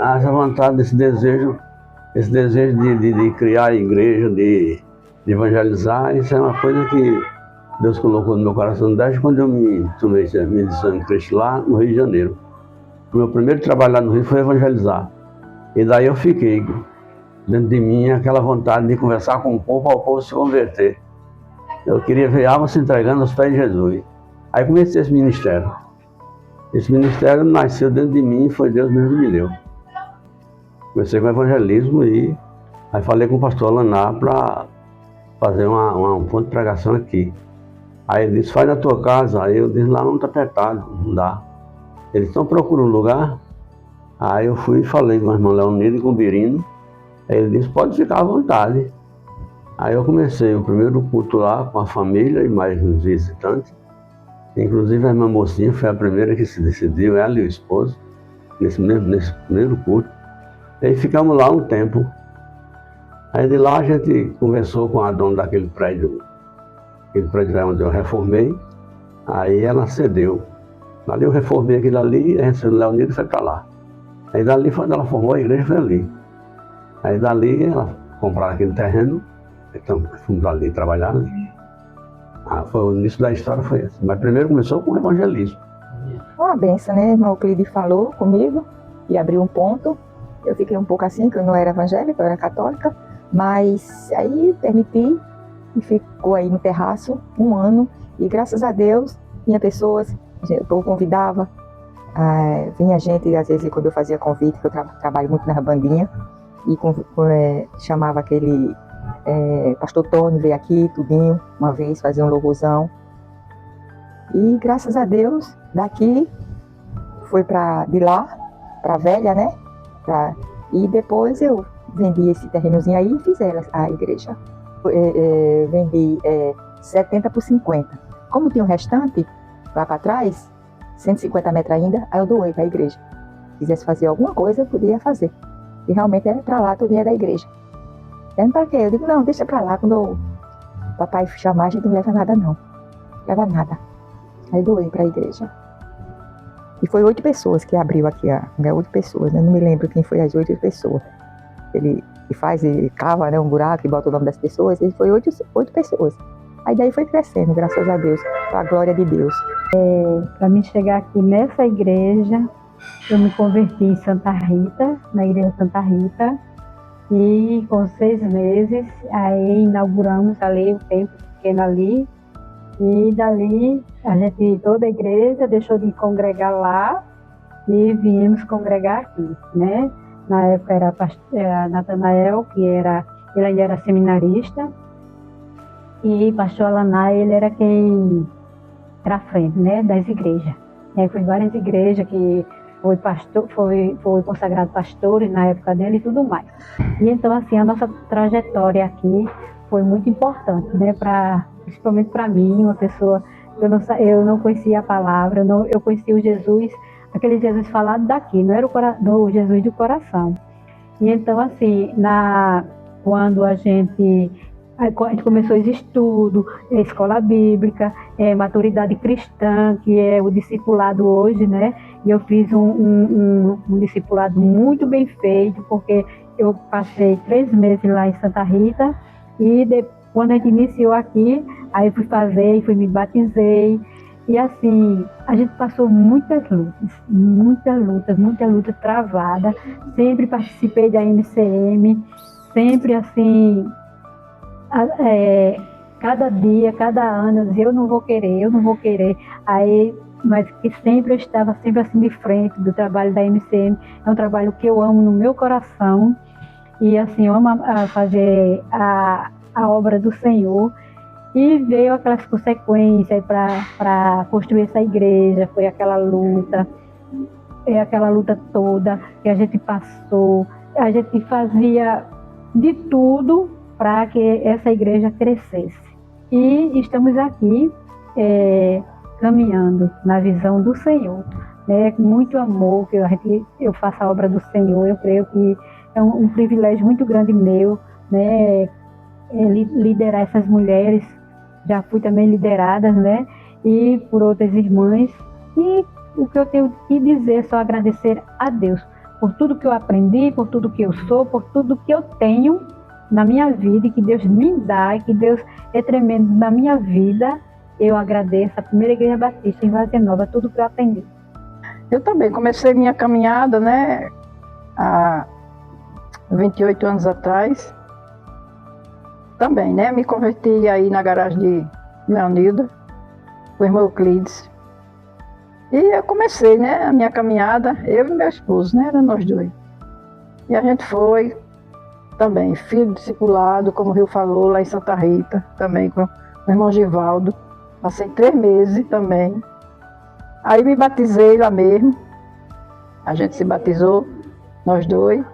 essa vontade, esse desejo de criar a igreja, de evangelizar, isso é uma coisa que Deus colocou no meu coração desde quando eu me tomei minha decisão de Cristo lá no Rio de Janeiro. O meu primeiro trabalho lá no Rio foi evangelizar. E daí eu fiquei dentro de mim aquela vontade de conversar com o povo, ao povo se converter. Eu queria ver alma se entregando aos pés de Jesus. Aí comecei esse ministério. Esse ministério nasceu dentro de mim e foi Deus mesmo que me deu. Comecei com evangelismo e aí falei com o pastor Alaná para fazer um ponto de pregação aqui. Aí ele disse, faz na tua casa. Aí eu disse, lá não está apertado, não dá. Ele disse, então procura um lugar. Aí eu fui e falei com o irmão Leonido e com o Birino. Aí ele disse, pode ficar à vontade. Aí eu comecei o primeiro culto lá com a família e mais uns visitantes. Inclusive a irmã Mocinha foi a primeira que se decidiu, ela e o esposo, nesse primeiro culto. E aí ficamos lá um tempo. Aí de lá a gente conversou com a dona daquele prédio, aquele prédio onde eu reformei. Aí ela cedeu. Ali eu reformei aquilo ali, a gente o Leonido foi para lá. Aí dali, quando ela formou a igreja, foi ali. Aí dali ela compraram aquele terreno, então fomos ali trabalhar ali. Foi o início da história foi esse. Mas primeiro começou com o evangelismo. Uma benção, né? Irmão Euclides falou comigo e abriu um ponto. Eu fiquei um pouco assim, que eu não era evangélica, eu era católica. Mas aí permiti e ficou aí no terraço 1 ano. E graças a Deus, vinha pessoas, eu convidava, vinha gente, às vezes quando eu fazia convite, que eu trabalho muito na bandinha, e chamava aquele pastor Tony, veio aqui, tudinho, uma vez, fazer um louvorzão. E graças a Deus, daqui foi de lá, para Velha, né? E depois eu vendi esse terrenozinho aí e fiz a igreja. Vendi 70 por 50. Como tinha um restante lá para trás, 150 metros ainda, aí eu doei para a igreja. Se quisesse fazer alguma coisa, eu podia fazer. E realmente era para lá, tudo ia da igreja. Para quê? Eu digo, não, deixa para lá, quando o papai chamar, a gente não leva nada não. Não leva nada. Aí doei para a igreja. E foi 8 pessoas que abriu aqui, 8 pessoas, né? Não me lembro quem foi as 8 pessoas. Ele cava, né, um buraco e bota o nome das pessoas, ele foi 8 pessoas. Aí daí foi crescendo, graças a Deus, para a glória de Deus. Para mim chegar aqui nessa igreja, eu me converti em Santa Rita, na igreja Santa Rita, e com 6 meses, aí inauguramos ali o templo pequeno ali, e dali toda a igreja deixou de congregar lá e viemos congregar aqui, né? Na época era Natanael, ele ainda era seminarista, e pastor Alaná, ele era quem era à frente, né, das igrejas. E aí foi várias igrejas que foi consagrado pastores na época dele e tudo mais. E então, assim, a nossa trajetória aqui foi muito importante, né, principalmente para mim, uma pessoa, eu não conhecia a palavra, eu conhecia o Jesus, aquele Jesus falado daqui, não era o Jesus do coração. E então, assim, quando a gente começou os estudos, escola bíblica, maturidade cristã, que é o discipulado hoje, né? E eu fiz um discipulado muito bem feito, porque eu passei 3 meses lá em Santa Rita, e quando a gente iniciou aqui, aí fui fazer, me batizei, e assim, a gente passou muita luta travada, sempre participei da MCM, sempre assim, cada dia, cada ano, eu dizia, eu não vou querer, aí, mas que sempre eu estava sempre assim de frente do trabalho da MCM, é um trabalho que eu amo no meu coração, e assim, eu amo fazer a obra do Senhor. E veio aquelas consequências para construir essa igreja, foi aquela luta toda que a gente passou, a gente fazia de tudo para que essa igreja crescesse. E estamos aqui caminhando na visão do Senhor, né? Com muito amor, que eu faço a obra do Senhor, eu creio que é um privilégio muito grande meu, né? Liderar essas mulheres. Já fui também liderada, né? E por outras irmãs. E o que eu tenho que dizer é só agradecer a Deus por tudo que eu aprendi, por tudo que eu sou, por tudo que eu tenho na minha vida e que Deus me dá, e que Deus é tremendo na minha vida. Eu agradeço a Primeira Igreja Batista em Várzea Nova, tudo que eu aprendi. Eu também comecei minha caminhada, né, há 28 anos atrás. Também, né, me converti aí na garagem de Leonilda, com o irmão Euclides. E eu comecei, né, a minha caminhada, eu e meu esposo, né, eram nós dois. E a gente foi também, filho discipulado, como o Rio falou, lá em Santa Rita, também com o irmão Givaldo. Passei 3 meses também. Aí me batizei lá mesmo. A gente se batizou, nós dois.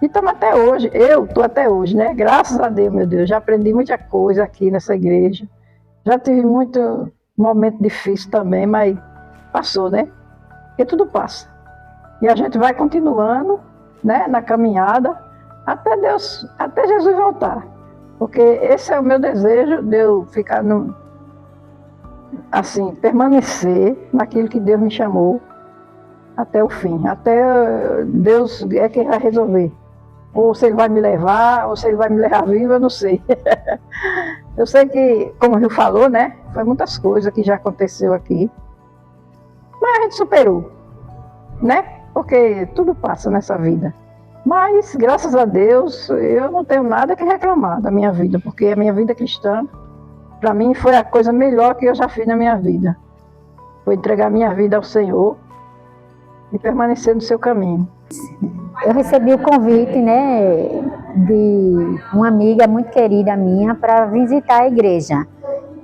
E estamos até hoje. Eu estou até hoje, né? Graças a Deus, meu Deus. Já aprendi muita coisa aqui nessa igreja. Já tive muito momento difícil também, mas passou, né? Porque tudo passa. E a gente vai continuando, né? Na caminhada, até Deus, até Jesus voltar. Porque esse é o meu desejo, de eu ficar assim, permanecer naquilo que Deus me chamou até o fim. Até Deus é quem vai resolver. Ou se Ele vai me levar, ou se Ele vai me levar vivo, eu não sei. Eu sei que, como o Rio falou, né? Foi muitas coisas que já aconteceu aqui. Mas a gente superou, né? Porque tudo passa nessa vida. Mas, graças a Deus, eu não tenho nada que reclamar da minha vida, porque a minha vida cristã, para mim, foi a coisa melhor que eu já fiz na minha vida. Foi entregar minha vida ao Senhor e permanecer no seu caminho. Eu recebi o convite, né, de uma amiga muito querida minha para visitar a igreja.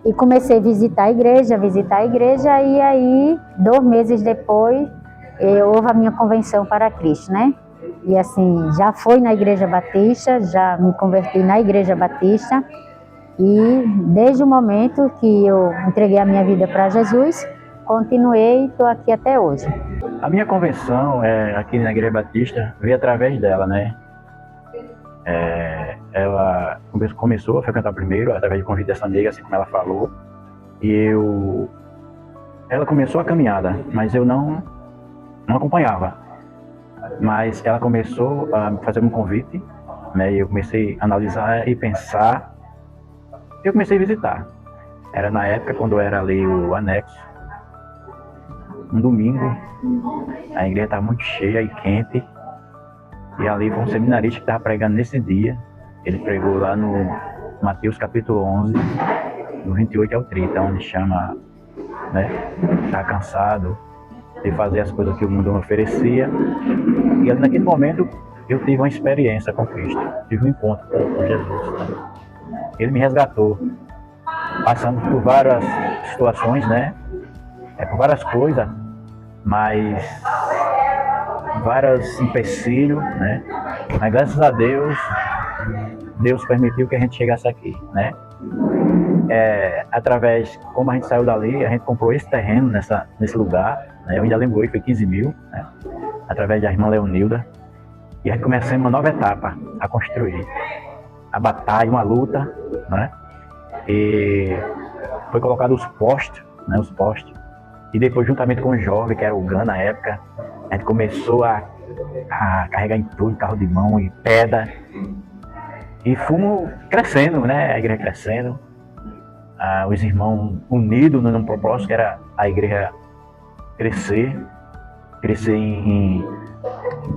E comecei a visitar a igreja, e aí, 2 meses depois, houve a minha convenção para Cristo, né? E assim, já fui na Igreja Batista, já me converti na Igreja Batista, e desde o momento que eu entreguei a minha vida para Jesus, continuei e estou aqui até hoje. A minha convenção aqui na Igreja Batista veio através dela, né? Ela começou a frequentar primeiro, através de convite dessa amiga, assim como ela falou. E ela começou a caminhada, mas eu não acompanhava. Mas ela começou a fazer um convite, né? E eu comecei a analisar e pensar. Eu comecei a visitar. Era na época quando era ali o anexo. Um domingo, a igreja estava muito cheia e quente. E ali foi um seminarista que estava pregando nesse dia. Ele pregou lá no Mateus capítulo 11, do 28 ao 30, onde chama, né, está cansado de fazer as coisas que o mundo oferecia. E ali, naquele momento eu tive uma experiência com Cristo, tive um encontro com Jesus. Né? Ele me resgatou, passando por várias situações, né? Por várias coisas, mas vários empecilhos, né? Mas graças a Deus, Deus permitiu que a gente chegasse aqui, né? Através, como a gente saiu dali, a gente comprou esse terreno nesse lugar, né? Eu ainda lembro hoje, foi 15 mil, né? Através da irmã Leonilda. E a gente começou uma nova etapa a construir. A batalha, uma luta, né? E foi colocado os postes, né? Os postes. E depois, juntamente com o jovem, que era o GAN na época, a gente começou a carregar entulho, carro de mão e pedra. E fomos crescendo, né? A igreja crescendo. Os irmãos unidos num propósito que era a igreja crescer em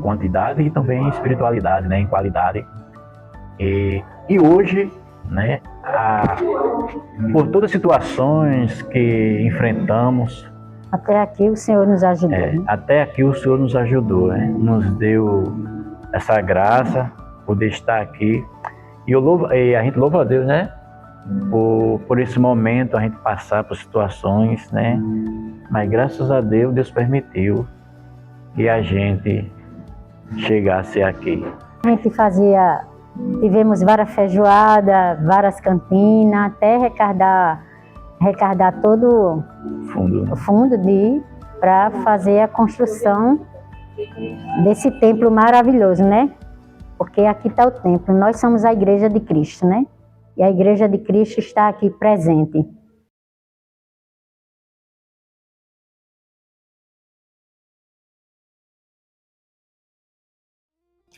quantidade e também em espiritualidade, né? Em qualidade. E hoje, né? Por todas as situações que enfrentamos, Até aqui o Senhor nos ajudou. Né? Até aqui o Senhor nos ajudou, né? Nos deu essa graça, poder estar aqui. E a gente louva a Deus, né? Por esse momento, a gente passar por situações, né? Mas graças a Deus, Deus permitiu que a gente chegasse aqui. A gente tivemos várias feijoadas, várias cantinas, até arrecadar todo o fundo para fazer a construção desse templo maravilhoso, né? Porque aqui está o templo, nós somos a Igreja de Cristo, né? E a Igreja de Cristo está aqui presente.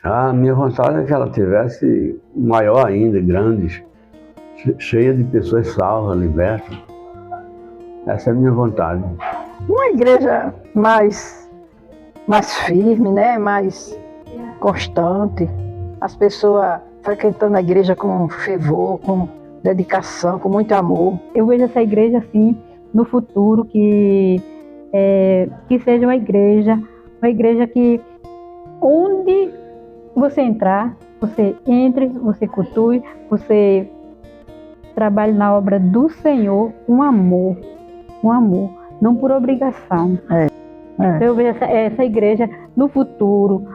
A minha vontade é que ela tivesse maior ainda, grande, cheia de pessoas salvas, libertas. Essa é a minha vontade. Uma igreja mais firme, né? Mais constante. As pessoas frequentando a igreja com fervor, com dedicação, com muito amor. Eu vejo essa igreja assim no futuro que seja uma igreja que onde você entrar, você entre, você cultue, você trabalhe na obra do Senhor com amor, não por obrigação. Então eu vejo essa igreja no futuro,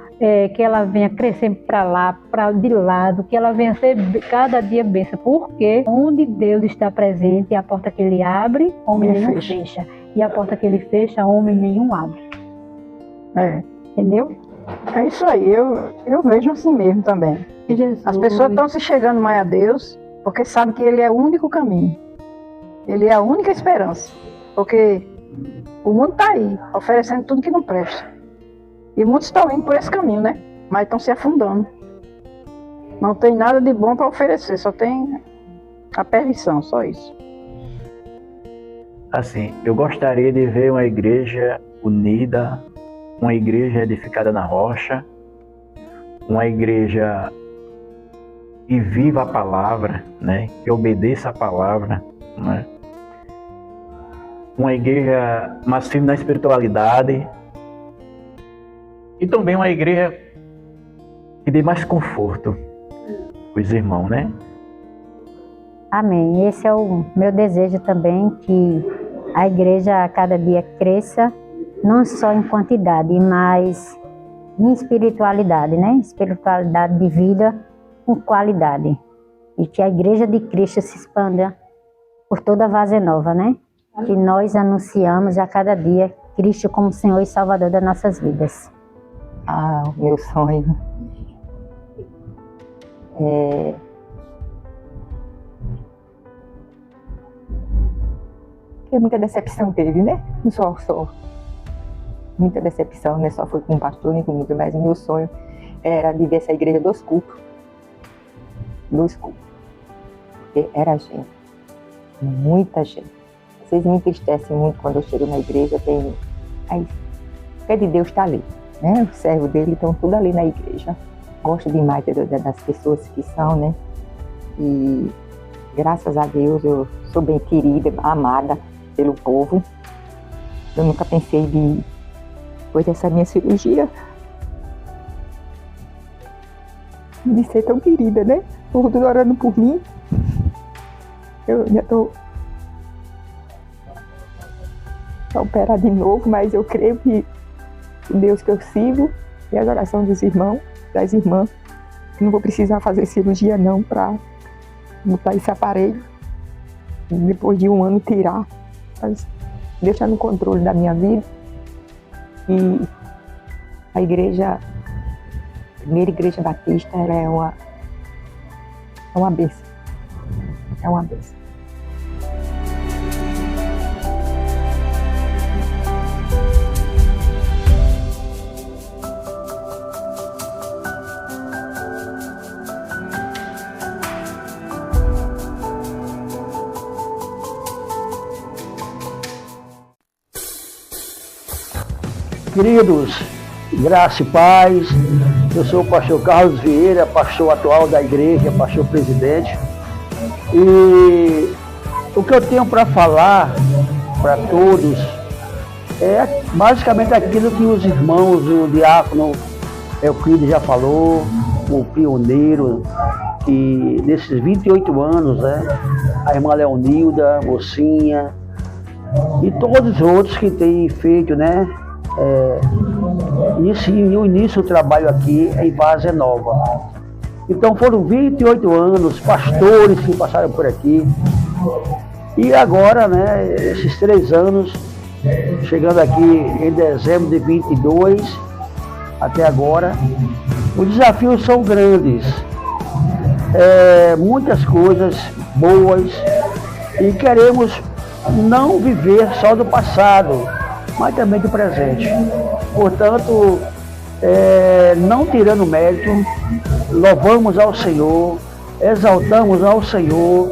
que ela venha crescer para lá, de lado, que ela venha ser cada dia bênção, porque onde Deus está presente, a porta que Ele abre, homem nenhum fecha. E a porta que Ele fecha, homem nenhum abre. Entendeu? É isso aí, eu vejo assim mesmo também. As pessoas estão se chegando mais a Deus, porque sabem que Ele é o único caminho. Ele é a única esperança. Porque o mundo está aí, oferecendo tudo que não presta. E muitos estão indo por esse caminho, né? Mas estão se afundando. Não tem nada de bom para oferecer, só tem a perdição, só isso. Assim, eu gostaria de ver uma igreja unida, uma igreja edificada na rocha, uma igreja que viva a palavra, né? Que obedeça a palavra, né? Uma igreja mais firme na espiritualidade e também uma igreja que dê mais conforto para os irmãos, né? Amém. Esse é o meu desejo também, que a igreja a cada dia cresça, não só em quantidade, mas em espiritualidade, né? Espiritualidade de vida com qualidade. E que a igreja de Cristo se expanda por toda a Várzea Nova, né? Que nós anunciamos a cada dia Cristo como Senhor e Salvador das nossas vidas. O meu sonho é que muita decepção teve, né? Não só muita decepção, né? Só foi com o pastor, nem comigo, mas o meu sonho era de ver essa igreja dos cultos. Porque era gente, muita gente. Vocês me entristecem muito quando eu chego na igreja, tem... Aí, o pé de Deus está ali, né? O servo dele estão tudo ali na igreja. Gosto demais das pessoas que são, né? E graças a Deus eu sou bem querida, amada pelo povo. Eu nunca pensei depois dessa minha cirurgia, de ser tão querida, né? O povo orando por mim. Eu ainda estou a operar de novo, mas eu creio que o Deus que eu sigo e as orações dos irmãos, das irmãs, não vou precisar fazer cirurgia não para botar esse aparelho e depois de um ano tirar, mas deixar no controle da minha vida. E a igreja, a primeira igreja batista, ela é uma bênção. É uma bênção. Queridos, graça e paz, eu sou o pastor Carlos Vieira, pastor atual da igreja, pastor presidente, e o que eu tenho para falar para todos é basicamente aquilo que os irmãos, o diácono Euclides já falou, o pioneiro, que nesses 28 anos, né, a irmã Leonilda, Mocinha e todos os outros que têm feito, né, o início do trabalho aqui em Várzea Nova. Então foram 28 anos, pastores que passaram por aqui. E agora, né, esses 3 anos, chegando aqui em dezembro de 22, até agora, os desafios são grandes. Muitas coisas boas e queremos não viver só do passado, mas também do presente. Portanto, não tirando mérito, louvamos ao Senhor, exaltamos ao Senhor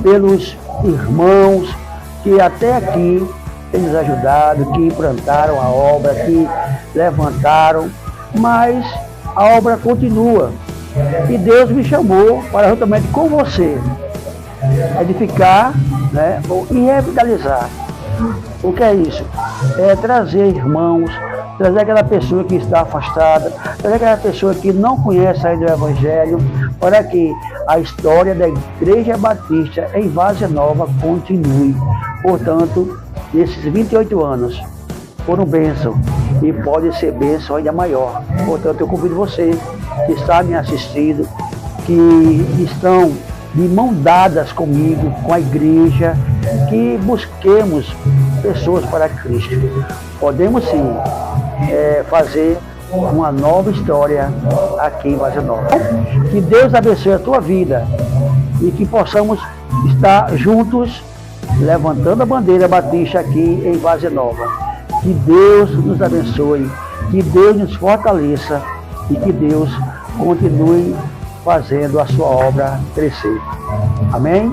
pelos irmãos que até aqui têm nos ajudado, que implantaram a obra, que levantaram, mas a obra continua. E Deus me chamou para juntamente com você edificar, né, e revitalizar. O que é isso? É trazer irmãos, trazer aquela pessoa que está afastada, trazer aquela pessoa que não conhece ainda o Evangelho, para que a história da Igreja Batista em Várzea Nova continue. Portanto, nesses 28 anos, foram bênção e pode ser bênção ainda maior. Portanto, eu convido você que está me assistindo, que estão de mão dadas comigo, com a igreja, que busquemos pessoas para Cristo. Podemos sim fazer uma nova história aqui em Várzea Nova. Que Deus abençoe a tua vida e que possamos estar juntos levantando a bandeira batista aqui em Várzea Nova. Que Deus nos abençoe, que Deus nos fortaleça e que Deus continue fazendo a sua obra crescer. Amém?